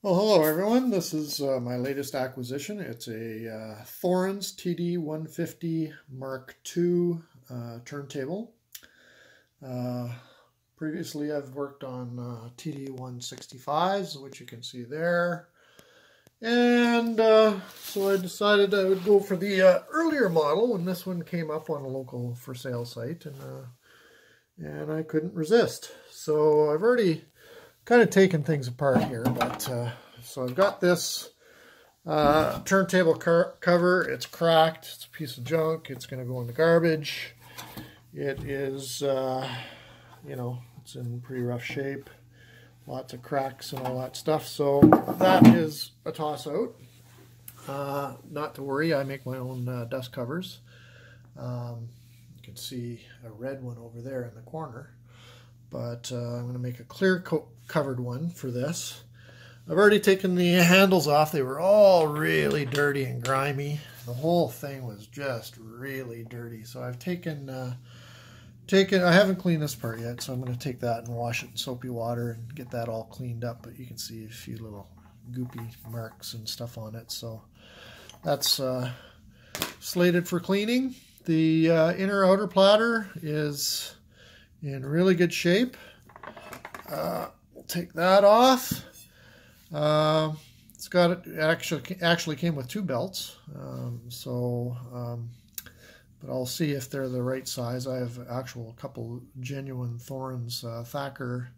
Well, hello everyone. This is my latest acquisition. It's a Thorens TD150 Mark II turntable. Uh, Previously, I've worked on TD165s, which you can see there. And so I decided I would go for the earlier model when this one came up on a local for sale site, and I couldn't resist. So I've already kind of taken things apart here, but so I've got this turntable cover. It's cracked. It's a piece of junk. It's going to go in the garbage. It is, it's in pretty rough shape. Lots of cracks and all that stuff. So that is a toss out. Not to worry, I make my own dust covers. You can see a red one over there in the corner. But I'm going to make a clear covered one for this. I've already taken the handles off. They were all really dirty and grimy. The whole thing was just really dirty. So I've I haven't cleaned this part yet, so I'm going to take that and wash it in soapy water and get that all cleaned up. But you can see a few little goopy marks and stuff on it. So that's slated for cleaning. The inner outer platter is in really good shape. We'll take that off. It actually came with two belts, but I'll see if they're the right size. I have a couple genuine Thorens Thacker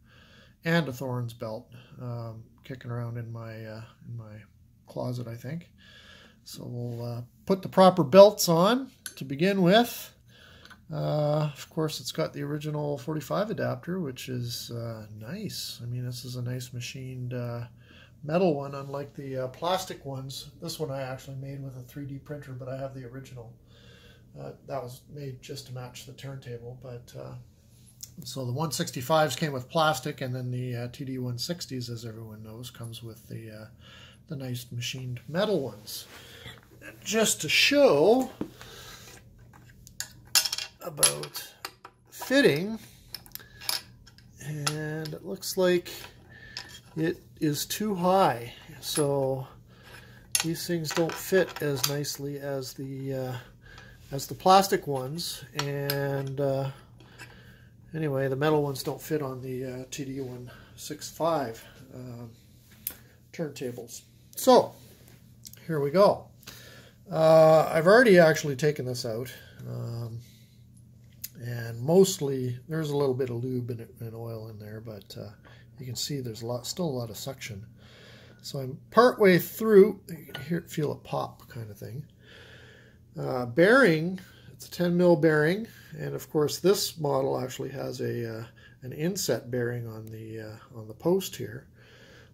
and a Thorens belt kicking around in my closet, I think. So we'll put the proper belts on to begin with. Of course, it's got the original 45 adapter, which is nice. I mean, this is a nice machined metal one, unlike the plastic ones. This one I actually made with a 3D printer, but I have the original. That was made just to match the turntable. But so the 165s came with plastic, and then the TD160s, as everyone knows, comes with the nice machined metal ones. And just to show about fitting, and it looks like it is too high, so these things don't fit as nicely as the plastic ones, and anyway, the metal ones don't fit on the TD165 turntables. So here we go. I've already actually taken this out. And mostly there's a little bit of lube and oil in there, but you can see there's still a lot of suction. So I'm partway through. You can feel it pop, kind of thing. Bearing, it's a 10 mil bearing, and of course this model actually has an inset bearing on the post here.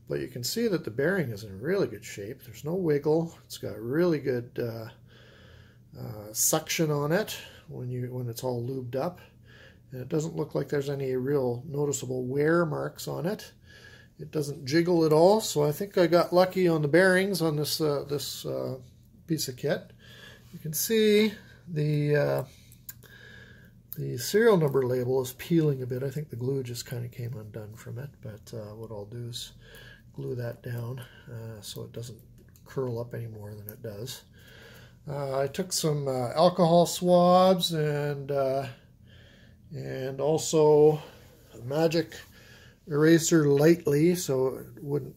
But you can see that the bearing is in really good shape. There's no wiggle. It's got really good suction on it when it's all lubed up, and it doesn't look like there's any real noticeable wear marks on it. It doesn't jiggle at all, so I think I got lucky on the bearings on this piece of kit. You can see the serial number label is peeling a bit. I think the glue just kind of came undone from it, but what I'll do is glue that down so it doesn't curl up any more than it does. I took some alcohol swabs and also a magic eraser lightly, so it wouldn't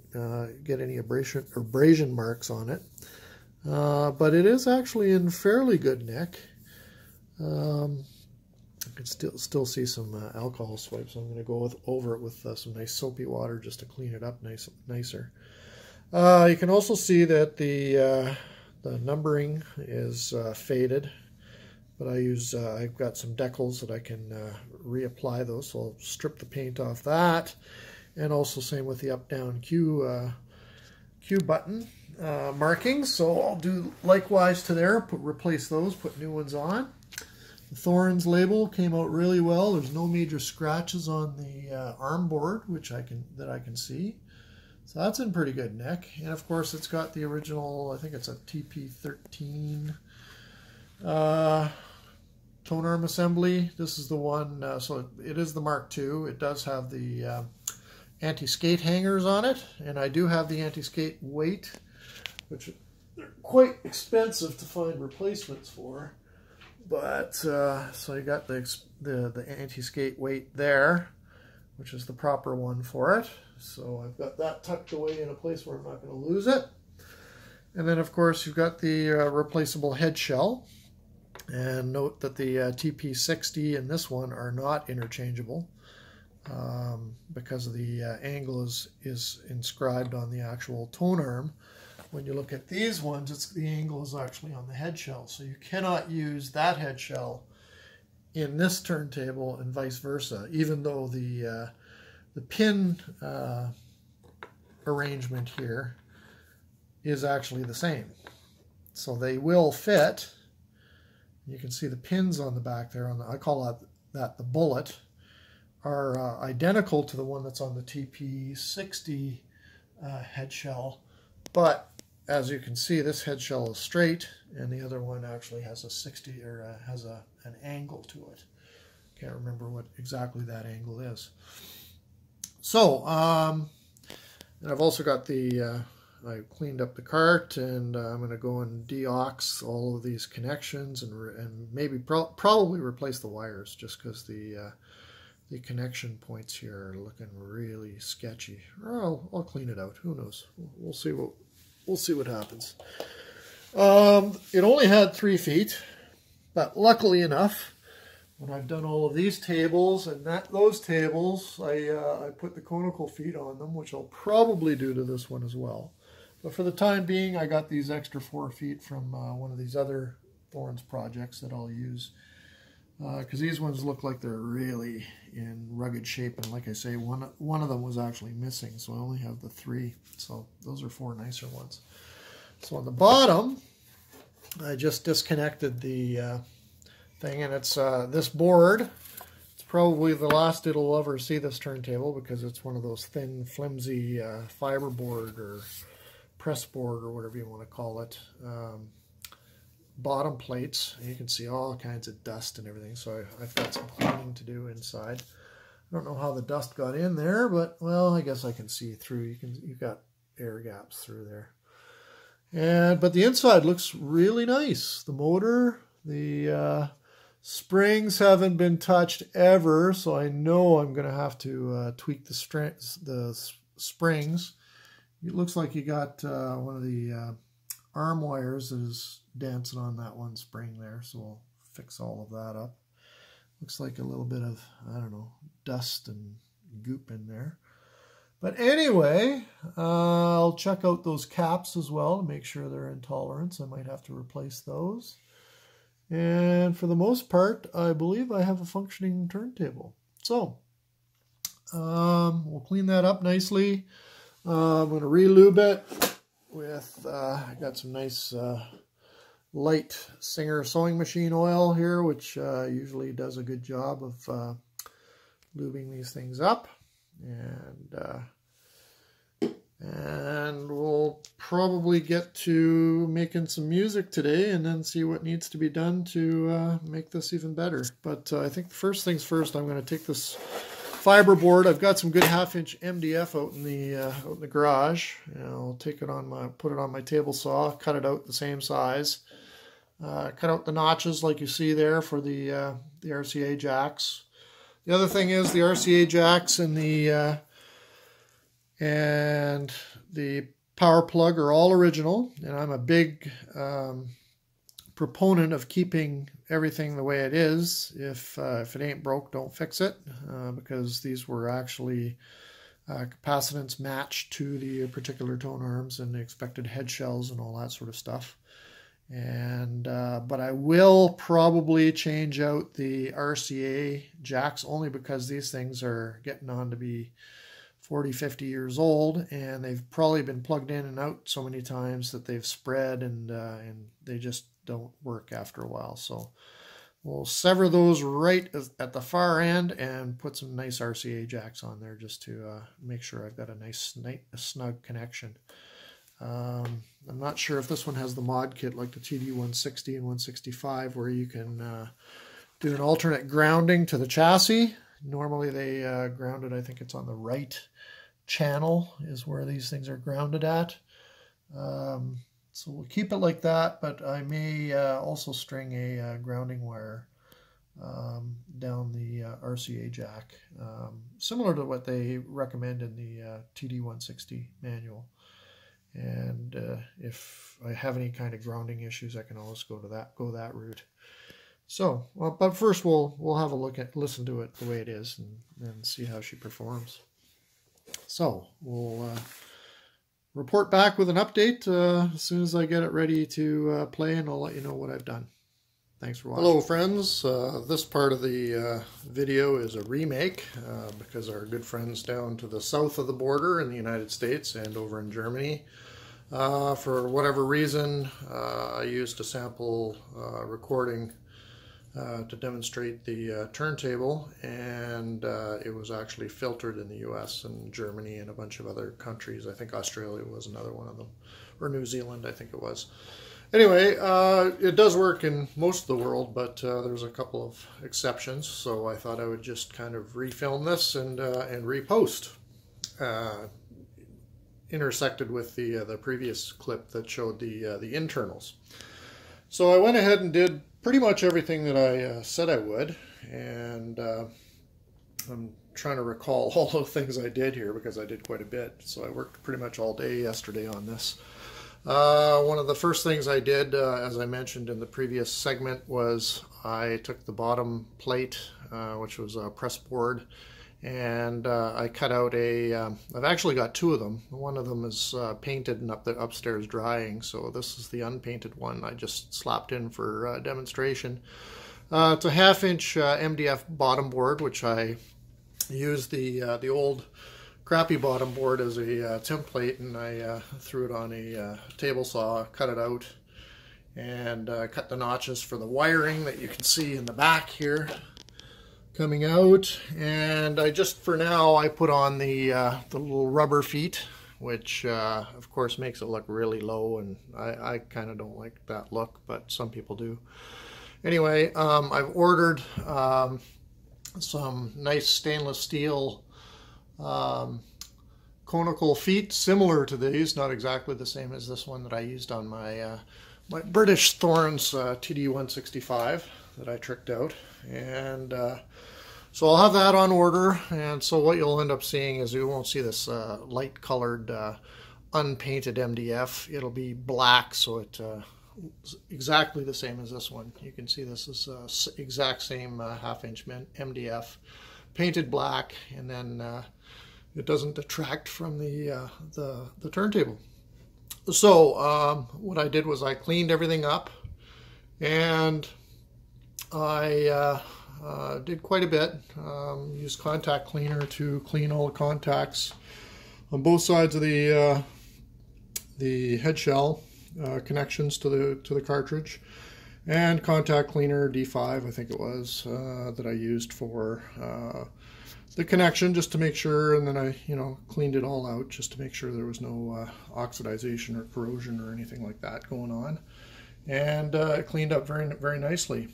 get any abrasion marks on it. But it is actually in fairly good nick. I can still see some alcohol swipes. I'm going to go over it with some nice soapy water just to clean it up nicer. You can also see that the numbering is faded, but I've got some decals that I can reapply those, so I'll strip the paint off that, and also same with the up-down Q button markings, so I'll do likewise to there, replace those, put new ones on. The Thorens label came out really well. There's no major scratches on the arm board, that I can see. So that's in pretty good nick. And of course it's got the original, I think it's a TP13 tone arm assembly. This is the one, so it is the Mark II. It does have the anti-skate hangers on it, and I do have the anti-skate weight, which they're quite expensive to find replacements for. But so you got the anti-skate weight there, which is the proper one for it. So I've got that tucked away in a place where I'm not going to lose it. And then, of course, you've got the replaceable head shell. And note that the TP60 and this one are not interchangeable because of the angle is inscribed on the actual tone arm. When you look at these ones, the angle is actually on the head shell. So you cannot use that head shell in this turntable and vice versa, even though the pin arrangement here is actually the same. So they will fit. You can see the pins on the back there. I call that the bullet, are identical to the one that's on the TP60 head shell. But as you can see, this head shell is straight, and the other one actually has a 60 or has an angle to it. Can't remember what exactly that angle is. So, and I've also got I cleaned up the cart, and I'm going to go and de-aux all of these connections and maybe probably replace the wires, just because the connection points here are looking really sketchy. Or I'll clean it out. Who knows? We'll see what happens. It only had 3 feet, but luckily enough, when I've done all of these tables and those tables, I put the conical feet on them, which I'll probably do to this one as well. But for the time being, I got these extra 4 feet from one of these other Thorens projects that I'll use. Because these ones look like they're really in rugged shape. And like I say, one of them was actually missing. So I only have the 3. So those are 4 nicer ones. So on the bottom, I just disconnected the thing. And it's this board. It's probably the last it'll ever see this turntable, because it's one of those thin, flimsy fiber board or press board or whatever you want to call it, bottom plates. You can see all kinds of dust and everything, so I've got some cleaning to do inside. I don't know how the dust got in there, but well, I guess I can see through. You've got air gaps through there. But the inside looks really nice. The motor, the springs haven't been touched ever, so I know I'm going to have to tweak the springs. It looks like you got one of the arm wires is dancing on that one spring there, so we'll fix all of that up. Looks like a little bit of, I don't know, dust and goop in there. But anyway, I'll check out those caps as well to make sure they're in tolerance. I might have to replace those. And for the most part, I believe I have a functioning turntable. So, we'll clean that up nicely. I'm going to re-lube it with, I got some nice light Singer sewing machine oil here, which usually does a good job of lubing these things up. And we'll probably get to making some music today and then see what needs to be done to make this even better. But I think the first things first, I'm going to take this fiber board. I've got some good 1/2-inch MDF out in the garage. And I'll take it on put it on my table saw, cut it out the same size, cut out the notches like you see there for the RCA jacks. The other thing is the RCA jacks and the power plug are all original, and I'm a big proponent of keeping everything the way it is. If it ain't broke, don't fix it, because these were actually capacitance matched to the particular tone arms and the expected head shells and all that sort of stuff. And but I will probably change out the RCA jacks, only because these things are getting on to be 40, 50 years old, and they've probably been plugged in and out so many times that they've spread, and they just don't work after a while. So we'll sever those right at the far end and put some nice RCA jacks on there, just to make sure I've got a nice snug connection. I'm not sure if this one has the mod kit like the TD160 and 165, where you can do an alternate grounding to the chassis. Normally they ground it, I think it's on the right channel is where these things are grounded at. So we'll keep it like that, but I may also string a grounding wire down the RCA jack, similar to what they recommend in the TD160 manual. And if I have any kind of grounding issues, I can always go that route. So, but first we'll have a listen to it the way it is, and see how she performs. So we'll report back with an update as soon as I get it ready to play, and I'll let you know what I've done. Thanks for watching. Hello friends, this part of the video is a remake because our good friends down to the south of the border in the United States and over in Germany, for whatever reason, I used a sample recording to demonstrate the turntable, and it was actually filtered in the US and Germany and a bunch of other countries. I think Australia was another one of them, or New Zealand I think it was. Anyway, it does work in most of the world, but there's a couple of exceptions, so I thought I would just kind of refilm this and repost, intersected with the previous clip that showed the internals. So I went ahead and did pretty much everything that I said I would, and I'm trying to recall all the things I did here because I did quite a bit. So I worked pretty much all day yesterday on this. One of the first things I did, as I mentioned in the previous segment, was I took the bottom plate, which was a press board, and I cut out I've actually got two of them. One of them is painted and upstairs drying, so this is the unpainted one I just slapped in for demonstration. It's a 1/2-inch MDF bottom board, which I used the old crappy bottom board as a template, and I threw it on a table saw, cut it out, and cut the notches for the wiring that you can see in the back here coming out. And I just, for now, I put on the little rubber feet, which of course makes it look really low, and I kind of don't like that look, but some people do. Anyway, I've ordered some nice stainless steel conical feet similar to these, not exactly the same as this one that I used on my my British Thorens TD165 that I tricked out. And so I'll have that on order, and so what you'll end up seeing is you won't see this light colored unpainted MDF. It'll be black, so it's exactly the same as this one. You can see this is exact same 1/2-inch MDF painted black, and then it doesn't detract from the turntable. So what I did was I cleaned everything up, and I did quite a bit. Used contact cleaner to clean all the contacts on both sides of the head shell connections to the cartridge, and contact cleaner D5 I think it was that I used for the connection, just to make sure, and then I cleaned it all out just to make sure there was no oxidization or corrosion or anything like that going on, and it cleaned up very, very nicely.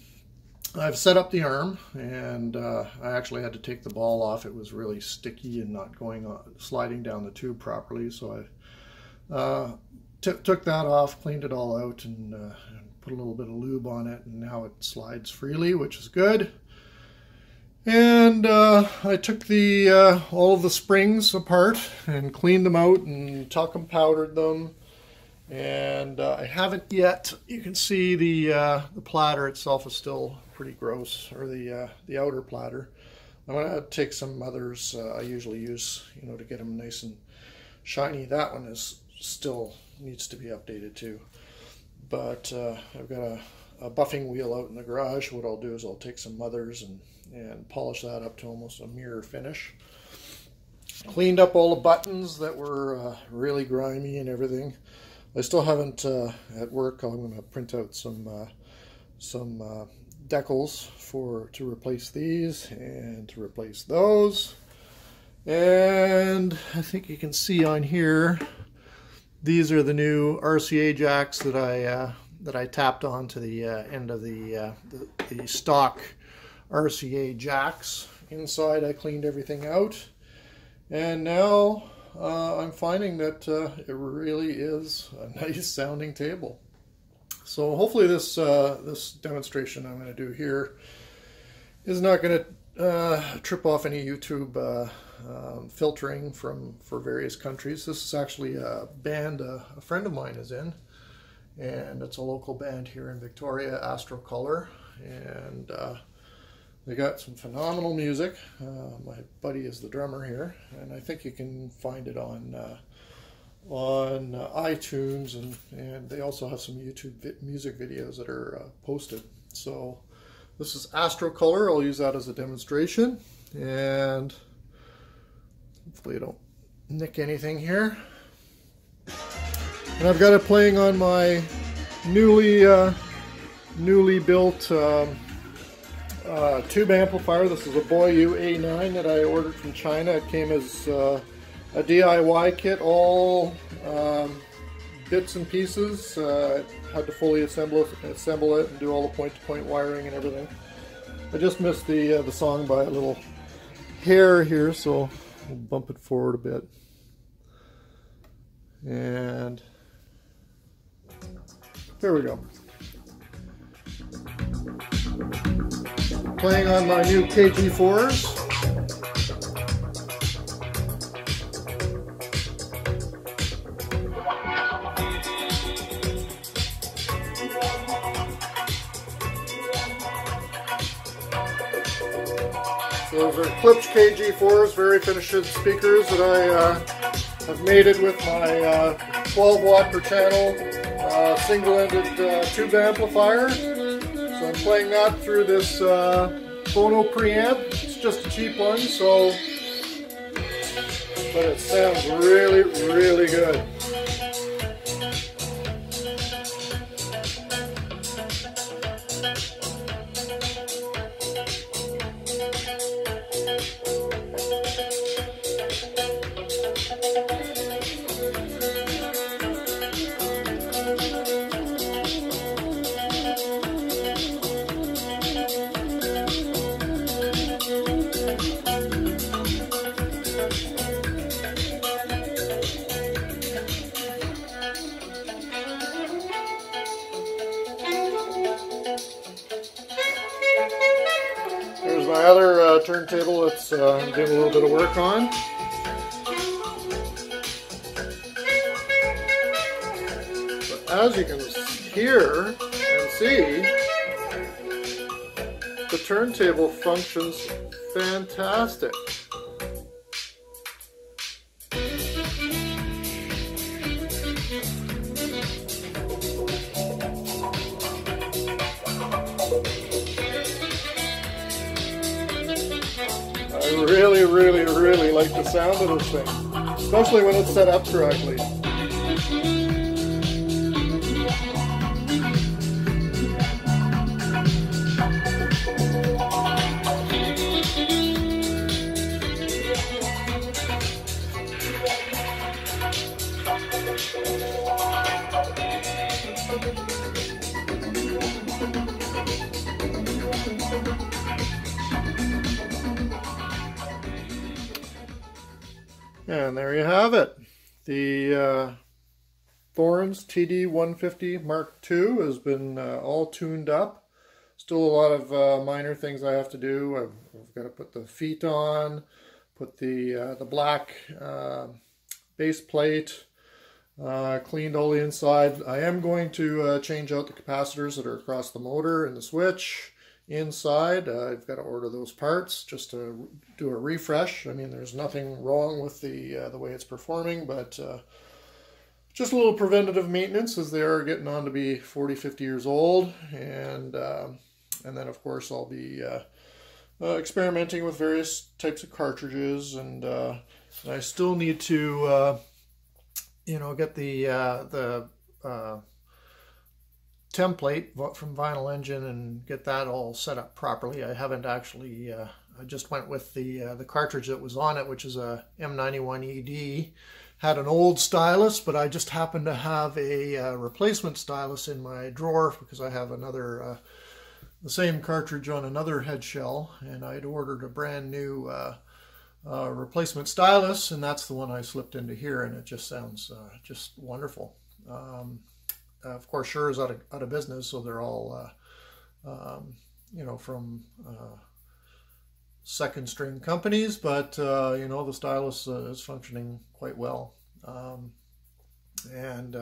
I've set up the arm, and I actually had to take the ball off. It was really sticky and not sliding down the tube properly, so I took that off, cleaned it all out, and put a little bit of lube on it, and now it slides freely, which is good. And I took all of the springs apart and cleaned them out and talcum powdered them. And I haven't yet. You can see the platter itself is still pretty gross, or the outer platter. I'm gonna take some others I usually use, to get them nice and shiny. That one is still needs to be updated too. But I've got a buffing wheel out in the garage. What I'll do is I'll take some others and polish that up to almost a mirror finish. Cleaned up all the buttons that were really grimy and everything. I still haven't at work. I'm going to print out some decals to replace these and to replace those. And I think you can see on here, these are the new RCA jacks that I tapped onto the end of the stock RCA jacks. Inside I cleaned everything out, and now I'm finding that it really is a nice sounding table. So hopefully this this demonstration I'm going to do here is not going to trip off any YouTube filtering for various countries. This is actually a band a friend of mine is in, and it's a local band here in Victoria, Astrocolor, and they got some phenomenal music. My buddy is the drummer here, and I think you can find it on iTunes, and they also have some YouTube music videos that are posted. So this is Astrocolor. I'll use that as a demonstration, and hopefully I don't nick anything here. And I've got it playing on my newly built tube amplifier. This is a Boyu A9 that I ordered from China. It came as a DIY kit, all bits and pieces. Had to fully assemble it and do all the point-to-point wiring and everything. I just missed the song by a little hair here, so we'll bump it forward a bit. And there we go. Playing on my new KG4s. Those are clipped KG4s, very finished speakers that I have mated with my 12 watt per channel single-ended tube amplifier. So I'm playing that through this phono preamp. It's just a cheap one, so but it sounds really, really good. Here's my other turntable that's I'm doing a little bit of work on. But as you can hear and see, the turntable functions fantastic. I really, really, really like the sound of this thing, especially when it's set up correctly. And there you have it. The Thorens TD150 Mark II has been all tuned up. Still a lot of minor things I have to do. I've got to put the feet on, put the black base plate, cleaned all the inside. I am going to change out the capacitors that are across the motor and the switch inside. I've got to order those parts just to do a refresh. I mean, there's nothing wrong with the way it's performing, but just a little preventative maintenance as they are getting on to be 40, 50 years old. And then of course I'll be experimenting with various types of cartridges, and I still need to you know, get the template from Vinyl Engine and get that all set up properly. I haven't actually, I just went with the cartridge that was on it, which is a M91ED. Had an old stylus, but I just happened to have a replacement stylus in my drawer because I have another, the same cartridge on another head shell, and I'd ordered a brand new replacement stylus, and that's the one I slipped into here, and it just sounds just wonderful. Of course, Shure is out of business, so they're all you know, from second string companies, but you know, the stylus is functioning quite well, and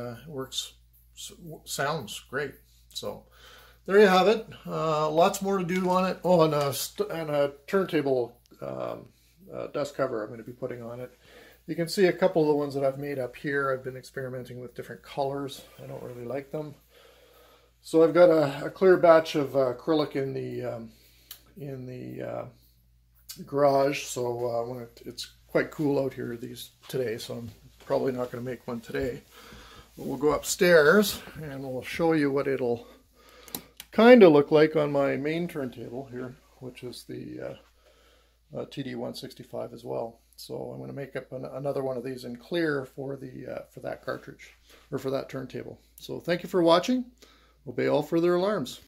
sounds great. So there you have it. Lots more to do on it. Oh, and a turntable dust cover I'm going to be putting on it. You can see a couple of the ones that I've made up here. I've been experimenting with different colors. I don't really like them. So I've got a clear batch of acrylic in the garage. So when it's quite cool out here today, so I'm probably not going to make one today. But we'll go upstairs and we'll show you what it'll kind of look like on my main turntable here, which is the TD165 as well. So I'm going to make up another one of these in clear for that cartridge, or for that turntable. So thank you for watching. Obey all further alarms.